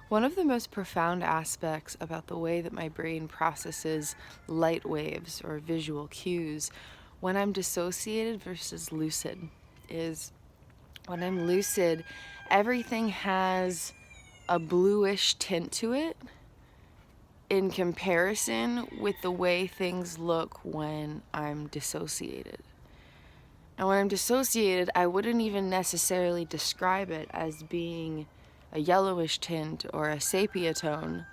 One of the most profound aspects about the way that my brain processes light waves or visual cues when I'm dissociated versus lucid is when I'm lucid, everything has a bluish tint to it in comparison with the way things look when I'm dissociated. And when I'm dissociated, I wouldn't even necessarily describe it as being a yellowish tint or a sepia tone.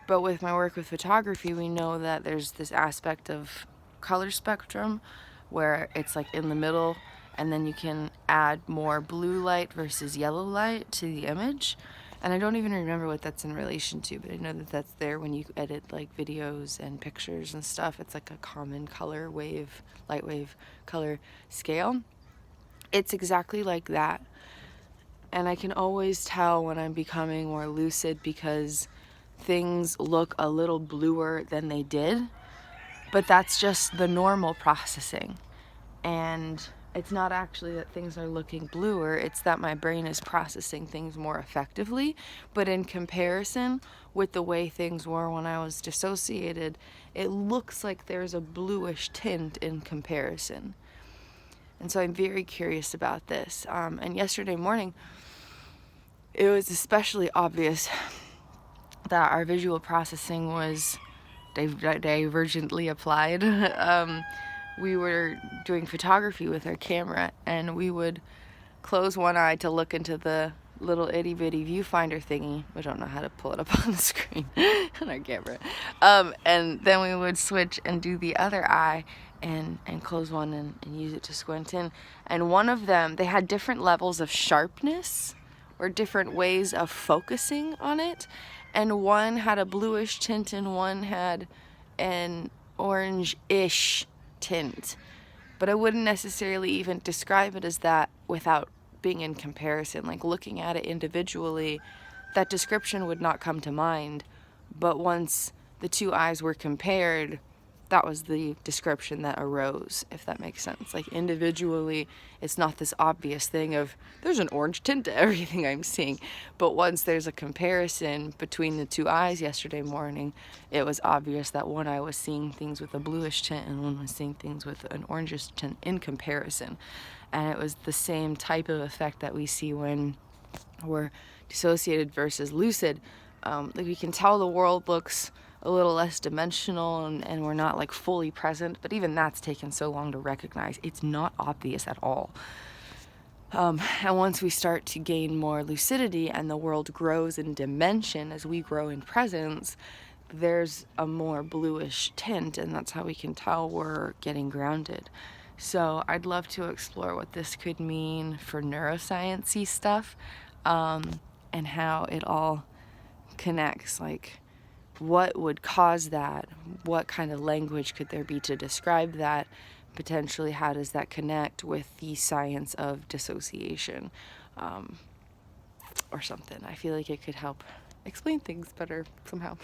But with my work with photography, we know that there's this aspect of color spectrum where it's like in the middle, and then you can add more blue light versus yellow light to the image. And I don't even remember what that's in relation to, but I know that that's there when you edit like videos and pictures and stuff. It's like a common color wave, light wave color scale. It's exactly like that. And I can always tell when I'm becoming more lucid because things look a little bluer than they did, but that's just the normal processing. And it's not actually that things are looking bluer, it's that my brain is processing things more effectively. But in comparison with the way things were when I was dissociated, it looks like there's a bluish tint in comparison. And so I'm very curious about this. And yesterday morning, it was especially obvious that our visual processing was divergently applied. We were doing photography with our camera, and we would close one eye to look into the little itty bitty viewfinder thingy. We don't know how to pull it up on the screen on our camera. And then we would switch and do the other eye and close one and use it to squint in. And one of them, they had different levels of sharpness or different ways of focusing on it. And one had a bluish tint and one had an orange-ish tint. But I wouldn't necessarily even describe it as that without being in comparison. Like looking at it individually, that description would not come to mind. But once the two eyes were compared, that was the description that arose, if that makes sense. Like individually, it's not this obvious thing of there's an orange tint to everything I'm seeing. But once there's a comparison between the two eyes yesterday morning, it was obvious that one eye was seeing things with a bluish tint and one was seeing things with an orangish tint in comparison. And it was the same type of effect that we see when we're dissociated versus lucid. Like we can tell the world looks a little less dimensional and we're not like fully present, but even that's taken so long to recognize. It's not obvious at all. And once we start to gain more lucidity and the world grows in dimension as we grow in presence, there's a more bluish tint, and that's how we can tell we're getting grounded. So I'd love to explore what this could mean for neuroscience-y stuff, and how it all connects. Like, what would cause that? What kind of language could there be to describe that? Potentially, how does that connect with the science of dissociation, or something? I feel like it could help explain things better somehow.